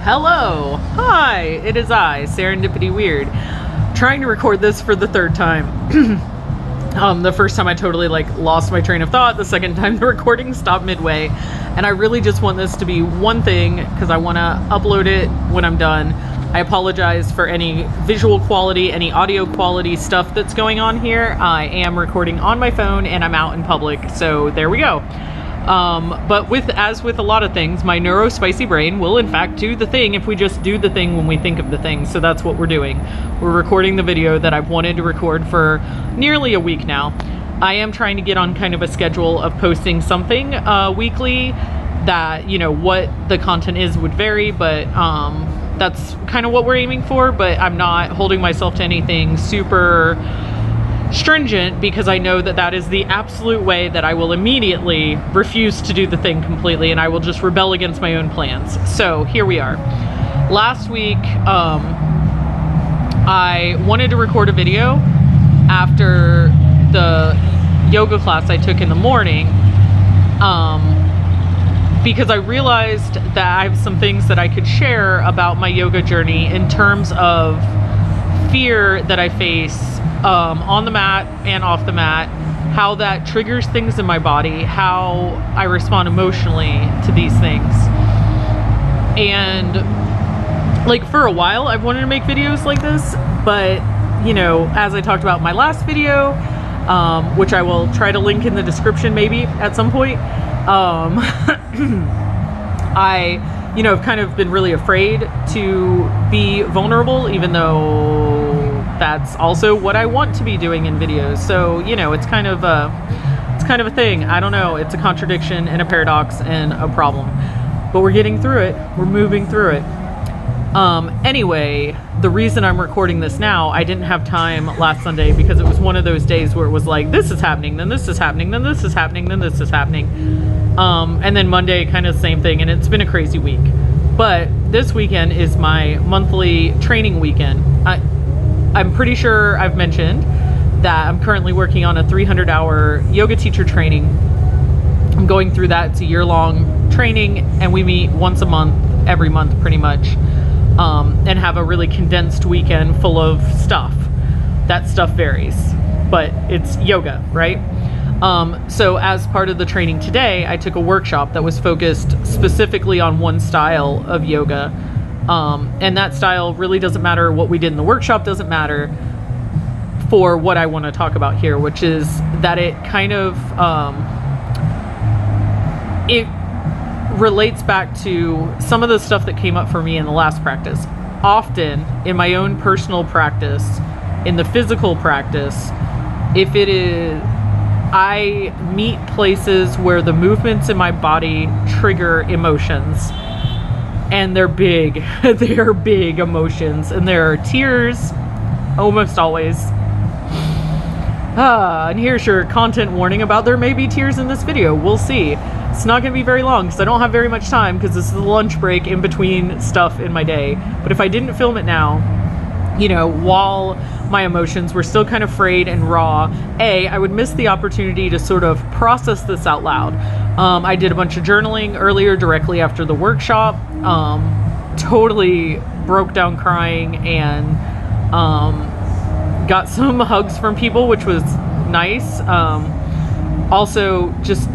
Hello! Hi! It is I, Serendipity Wyrd, trying to record this for the third time. The first time I totally lost my train of thought. The second time the recording stopped midway. And I really just want this to be one thing because I want to upload it when I'm done. I apologize for any visual quality, any audio quality stuff that's going on here. I am recording on my phone and I'm out in public, so there we go. But as with a lot of things, my neurospicy brain will in fact do the thing if we just do the thing when we think of the thing. So that's what we're doing. We're recording the video that I've wanted to record for nearly a week now. I am trying to get on kind of a schedule of posting something weekly that, you know, what the content is would vary, but that's kind of what we're aiming for. But I'm not holding myself to anything super stringent because I know that that is the absolute way that I will immediately refuse to do the thing completely and I will just rebel against my own plans. So here we are. Last week, I wanted to record a video after the yoga class I took in the morning because I realized that I have some things that I could share about my yoga journey in terms of fear that I face on the mat and off the mat, how that triggers things in my body, how I respond emotionally to these things. And for a while I've wanted to make videos like this, but you know, as I talked about in my last video, which I will try to link in the description maybe at some point, I have kind of been really afraid to be vulnerable, even though that's also what I want to be doing in videos. So, you know, it's kind of a thing. I don't know. It's a contradiction and a paradox and a problem, but we're getting through it. We're moving through it. Anyway, the reason I'm recording this now, I didn't have time last Sunday because it was one of those days where it was like, this is happening, then this is happening, then this is happening, then this is happening. And then Monday, kind of the same thing. And it's been a crazy week, but this weekend is my monthly training weekend. I'm pretty sure I've mentioned that I'm currently working on a 300-hour yoga teacher training. I'm going through that. It's a year-long training, and we meet once a month, every month pretty much, and have a really condensed weekend full of stuff. That stuff varies, but it's yoga, right? So as part of the training today, I took a workshop that was focused specifically on one style of yoga. And that style really doesn't matter. What we did in the workshop doesn't matter for what I want to talk about here, which is that it kind of, it relates back to some of the stuff that came up for me in the last practice. Often in my own personal practice, in the physical practice, if it is, I meet places where the movements in my body trigger emotions. And they're big. They are big emotions. And there are tears almost always. And here's your content warning about there may be tears in this video. We'll see. It's not going to be very long because I don't have very much time because this is the lunch break in between stuff in my day. But if I didn't film it now, you know, while my emotions were still kind of frayed and raw, I would miss the opportunity to sort of process this out loud. I did a bunch of journaling earlier directly after the workshop, totally broke down crying and got some hugs from people, which was nice. Also just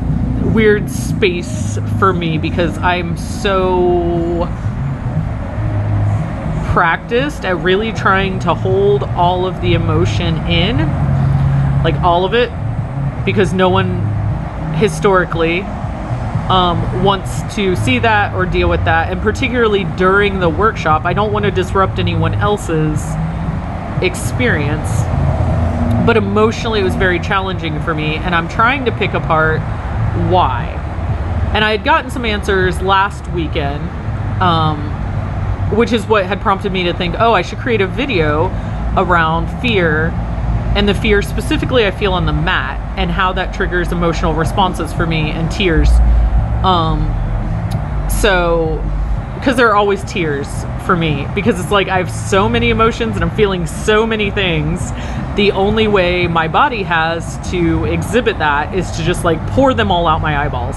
weird space for me because I'm so practiced at really trying to hold all of the emotion in, like all of it, because no one historically wants to see that or deal with that. And particularly during the workshop, I don't want to disrupt anyone else's experience, but emotionally it was very challenging for me, and I'm trying to pick apart why. And I had gotten some answers last weekend, which is what had prompted me to think, oh, I should create a video around fear and the fear specifically I feel on the mat and how that triggers emotional responses for me and tears. So, because there are always tears for me, because it's like I have so many emotions and I'm feeling so many things. The only way my body has to exhibit that is to just pour them all out my eyeballs.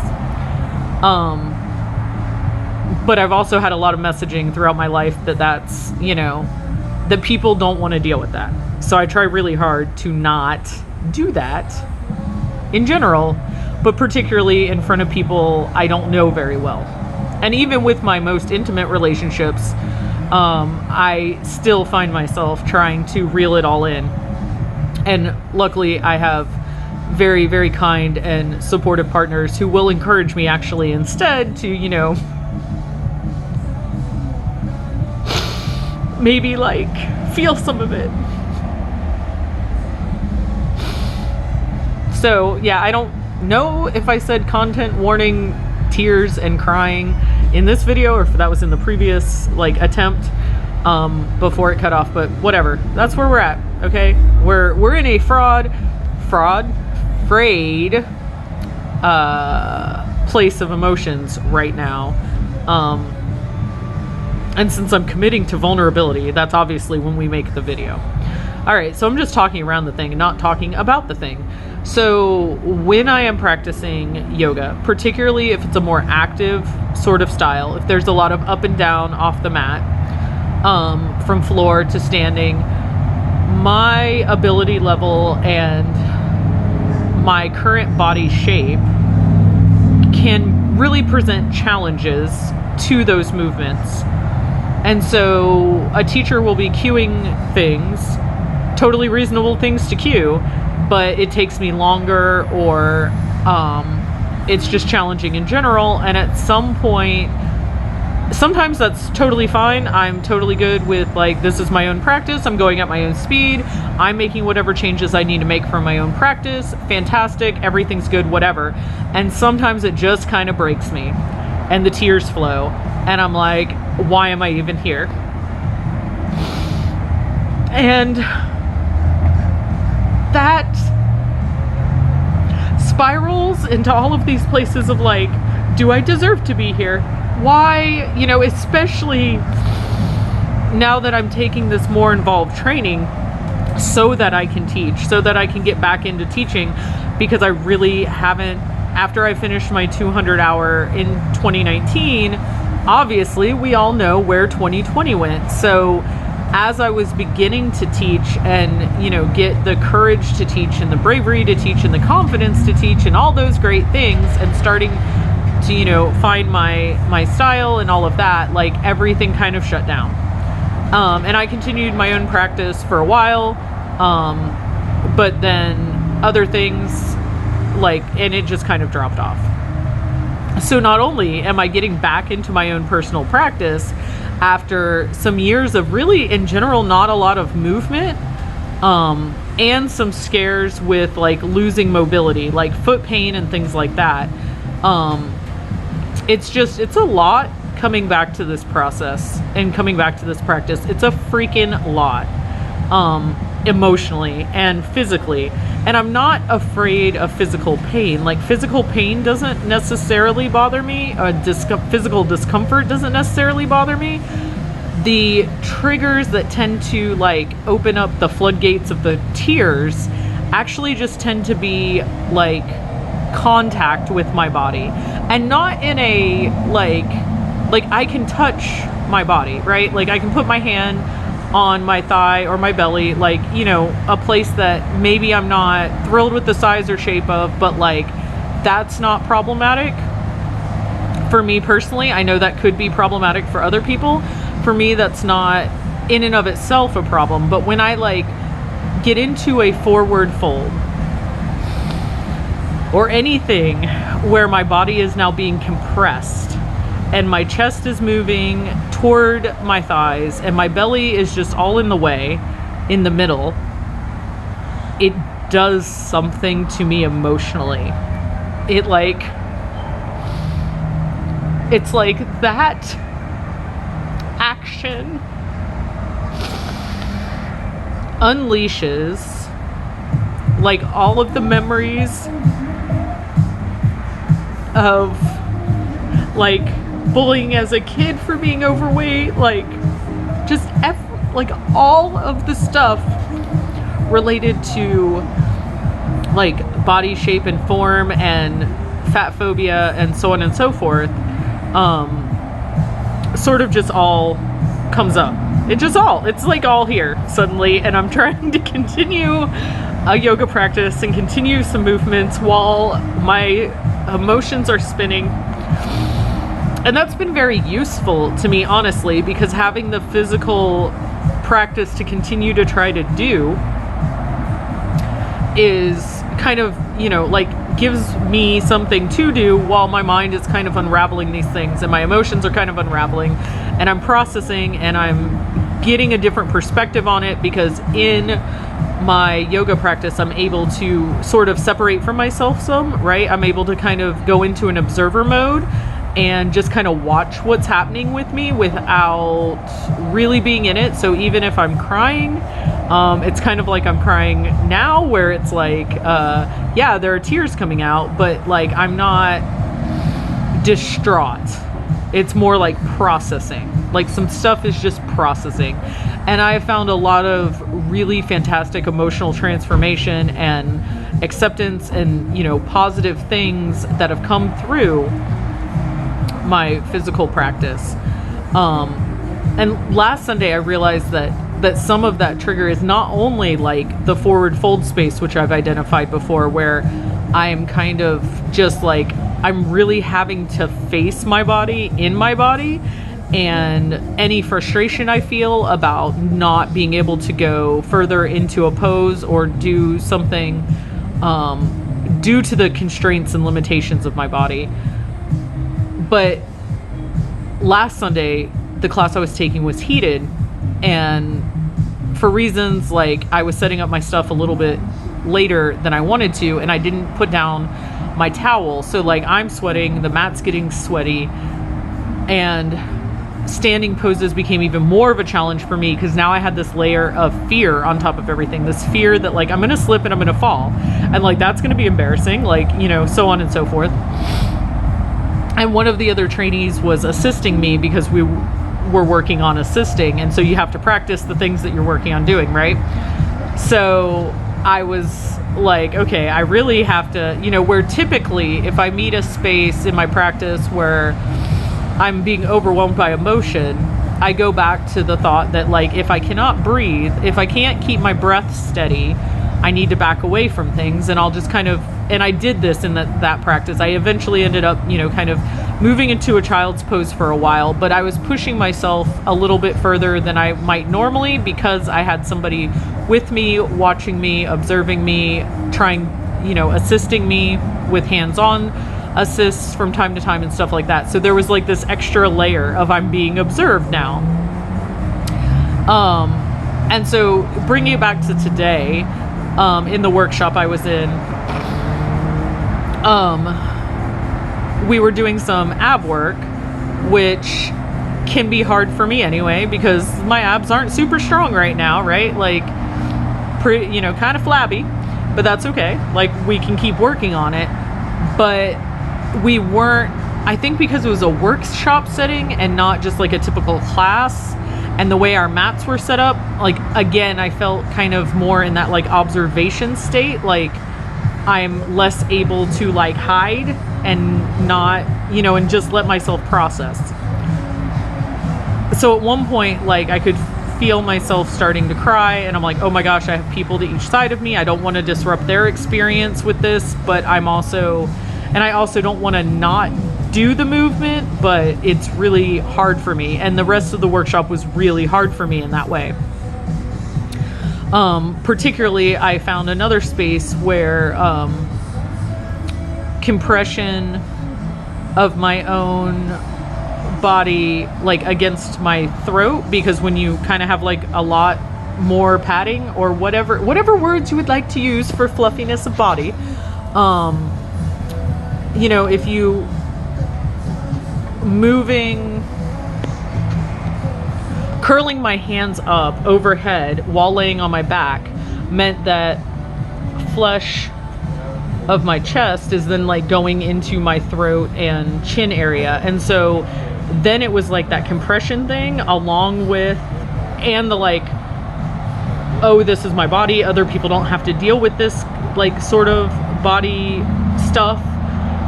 But I've also had a lot of messaging throughout my life that's, that people don't want to deal with that. So I try really hard to not do that in general, but particularly in front of people I don't know very well. And even with my most intimate relationships, I still find myself trying to reel it all in. And luckily I have very, very kind and supportive partners who will encourage me actually instead to, maybe feel some of it. So yeah, I don't know if I said content warning, tears and crying in this video, or if that was in the previous attempt before it cut off, but whatever. That's where we're at. Okay, we're in a frayed place of emotions right now. And since I'm committing to vulnerability, that's obviously when we make the video. All right, so I'm just talking around the thing and not talking about the thing. So when I am practicing yoga, particularly if it's a more active sort of style, if there's a lot of up and down off the mat, from floor to standing, my ability level and my current body shape can really present challenges to those movements. And so a teacher will be cueing things, totally reasonable things to cue, but it takes me longer, or it's just challenging in general. And at some point, sometimes that's totally fine. I'm totally good with this is my own practice. I'm going at my own speed. I'm making whatever changes I need to make for my own practice. Fantastic. Everything's good, whatever. And sometimes it just kind of breaks me and the tears flow. And I'm like, why am I even here? And that spirals into all of these places of do I deserve to be here? Why, especially now that I'm taking this more involved training so that I can teach, so that I can get back into teaching, because I really haven't, after I finished my 200-hour in 2019, obviously we all know where 2020 went. So as I was beginning to teach and, get the courage to teach and the bravery to teach and the confidence to teach and all those great things, and starting to, find my style and all of that, everything kind of shut down. And I continued my own practice for a while. But then other things and it just kind of dropped off. So not only am I getting back into my own personal practice after some years of really, in general, not a lot of movement, and some scares with losing mobility, foot pain and things like that. It's a lot coming back to this process and coming back to this practice. It's a freaking lot, emotionally and physically. And I'm not afraid of physical pain. Physical pain doesn't necessarily bother me. Physical discomfort doesn't necessarily bother me. The triggers that tend to open up the floodgates of the tears actually just tend to be contact with my body, and not in a I can touch my body, right? I can put my hand on my thigh or my belly, a place that maybe I'm not thrilled with the size or shape of, but that's not problematic for me personally. I know that could be problematic for other people. For me, that's not in and of itself a problem. But when I get into a forward fold or anything where my body is now being compressed and my chest is moving toward my thighs and my belly is just all in the way, in the middle, it does something to me emotionally. It's that action unleashes all of the memories of bullying as a kid for being overweight, just all of the stuff related to body shape and form and fat phobia and so on and so forth. sort of just all comes up. It's like all here suddenly, and I'm trying to continue a yoga practice and continue some movements while my emotions are spinning. And that's been very useful to me, honestly, because having the physical practice to continue to try to do is kind of, like gives me something to do while my mind is kind of unraveling these things and my emotions are kind of unraveling, and I'm processing and I'm getting a different perspective on it, because in my yoga practice I'm able to sort of separate from myself some, right? I'm able to kind of go into an observer mode and just kind of watch what's happening with me without really being in it. So even if I'm crying, it's kind of like I'm crying now, where it's like, yeah, there are tears coming out, but like I'm not distraught. It's more like processing. Like some stuff is just processing. And I have found a lot of really fantastic emotional transformation and acceptance and, positive things that have come through my physical practice. And last Sunday I realized that some of that trigger is not only like the forward fold space, which I've identified before, where I'm kind of just like, I'm really having to face my body in my body, and any frustration I feel about not being able to go further into a pose or do something due to the constraints and limitations of my body. But last Sunday, the class I was taking was heated, and for reasons like I was setting up my stuff a little bit later than I wanted to, and I didn't put down my towel. So like I'm sweating, the mat's getting sweaty, and standing poses became even more of a challenge for me, because now I had this layer of fear on top of everything. This fear that like I'm going to slip and I'm going to fall, and like that's going to be embarrassing, like, so on and so forth. And one of the other trainees was assisting me because we were working on assisting. And so you have to practice the things that you're working on doing, right? So I was like, okay, I really have to, where typically if I meet a space in my practice where I'm being overwhelmed by emotion, I go back to the thought that like, if I cannot breathe, if I can't keep my breath steady, I need to back away from things. And I'll just kind of, and I did this in that practice. I eventually ended up, kind of moving into a child's pose for a while, but I was pushing myself a little bit further than I might normally, because I had somebody with me, watching me, observing me, trying, assisting me with hands-on assists from time to time and stuff like that. So there was like this extra layer of I'm being observed now. And so bringing it back to today, in the workshop I was in, we were doing some ab work, which can be hard for me anyway, because my abs aren't super strong right now, right? Like, kind of flabby, but that's okay. Like, we can keep working on it. But we weren't, I think because it was a workshop setting and not just like a typical class, and the way our mats were set up, like, again, I felt kind of more in that like observation state. Like, I'm less able to like hide and not, and just let myself process. So at one point, like, I could feel myself starting to cry, and I'm like, oh my gosh, I have people to each side of me. I don't want to disrupt their experience with this, but I also don't want to not do the movement, but it's really hard for me. And the rest of the workshop was really hard for me in that way. Particularly, I found another space where compression of my own body, like against my throat, because when you kind of have like a lot more padding or whatever words you would like to use for fluffiness of body, if you curling my hands up overhead while laying on my back meant that flesh of my chest is then like going into my throat and chin area. And so then it was like that compression thing along with, and the like, oh, this is my body, other people don't have to deal with this like sort of body stuff.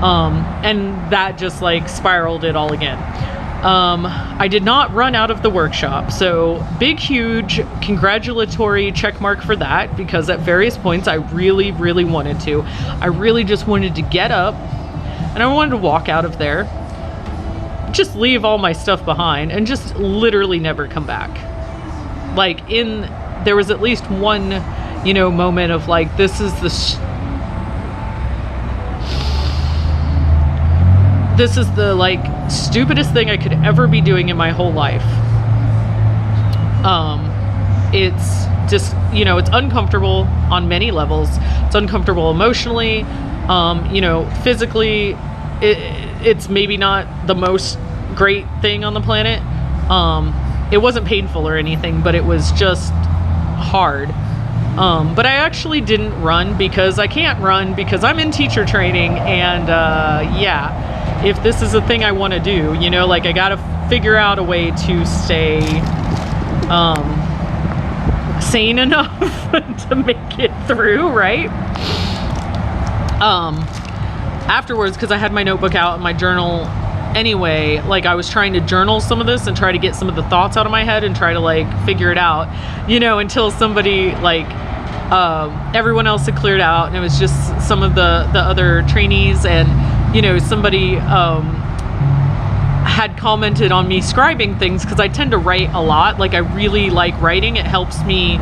And that just like spiraled it all again. I did not run out of the workshop, so big, huge congratulatory check mark for that, because at various points I really, really wanted to. I really just wanted to get up and I wanted to walk out of there, just leave all my stuff behind and just literally never come back. Like, there was at least one, moment of like, this is the like stupidest thing I could ever be doing in my whole life. It's just, it's uncomfortable on many levels. It's uncomfortable emotionally, physically, it's maybe not the most great thing on the planet. It wasn't painful or anything, but it was just hard. But I actually didn't run because I can't run because I'm in teacher training, and if this is a thing I want to do, I gotta figure out a way to stay sane enough to make it through, right? Afterwards, because I had my notebook out and my journal anyway, I was trying to journal some of this and try to get some of the thoughts out of my head and try to figure it out, until somebody everyone else had cleared out, and it was just some of the other trainees, and somebody had commented on me scribing things, because I tend to write a lot. I really like writing. It helps me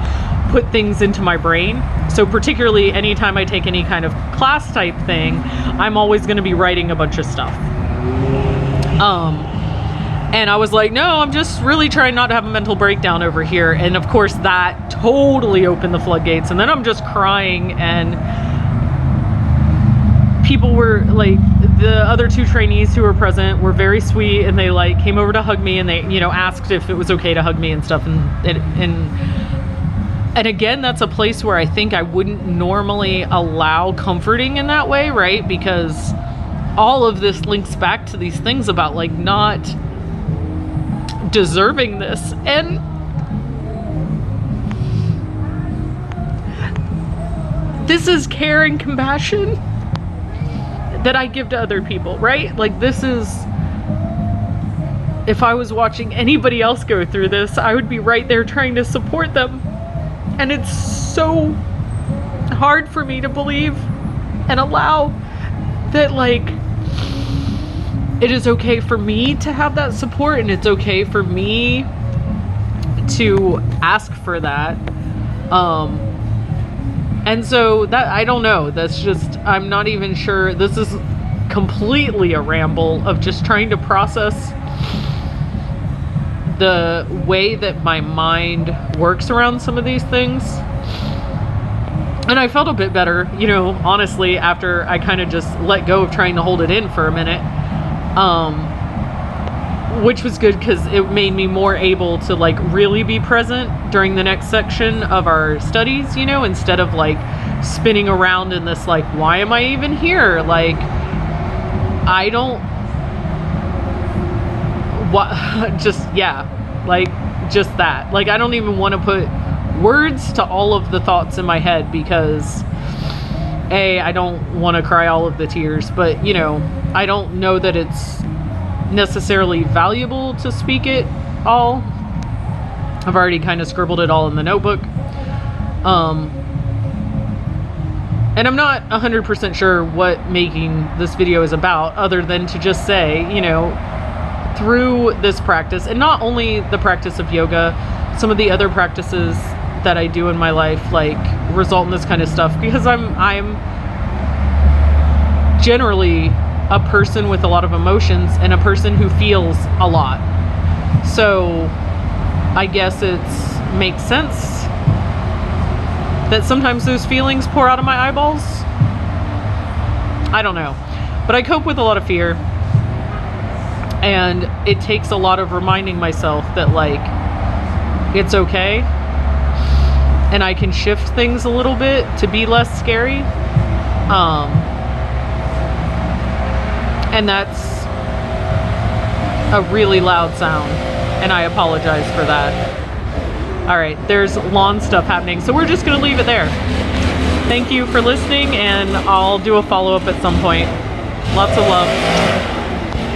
put things into my brain. So particularly anytime I take any kind of class type thing, I'm always going to be writing a bunch of stuff. And I was like, no, I'm just really trying not to have a mental breakdown over here. And of course that totally opened the floodgates. And then I'm just crying, and people were the other two trainees who were present were very sweet, and they came over to hug me, and they, asked if it was okay to hug me and stuff. And again, that's a place where I think I wouldn't normally allow comforting in that way, right? Because all of this links back to these things about not deserving this. And this is care and compassion that I give to other people, right? This is, if I was watching anybody else go through this, I would be right there trying to support them. And it's so hard for me to believe and allow that it is okay for me to have that support, and it's okay for me to ask for that. And so that, I don't know, that's just, I'm not even sure. This is completely a ramble of just trying to process the way that my mind works around some of these things. And I felt a bit better, honestly, after I kind of just let go of trying to hold it in for a minute. Which was good, because it made me more able to really be present during the next section of our studies, instead of spinning around in this why am I even here? I don't just that. I don't even want to put words to all of the thoughts in my head, because I don't want to cry all of the tears, but I don't know that it's necessarily valuable to speak it all. I've already kind of scribbled it all in the notebook. And I'm not 100% sure what making this video is about, other than to just say, through this practice, and not only the practice of yoga, some of the other practices that I do in my life result in this kind of stuff, because I'm generally a person with a lot of emotions and a person who feels a lot. So I guess it's makes sense that sometimes those feelings pour out of my eyeballs. I don't know, but I cope with a lot of fear, and it takes a lot of reminding myself that it's okay, and I can shift things a little bit to be less scary. And that's a really loud sound, and I apologize for that. All right, there's lawn stuff happening, so we're just gonna leave it there. Thank you for listening, and I'll do a follow-up at some point. Lots of love.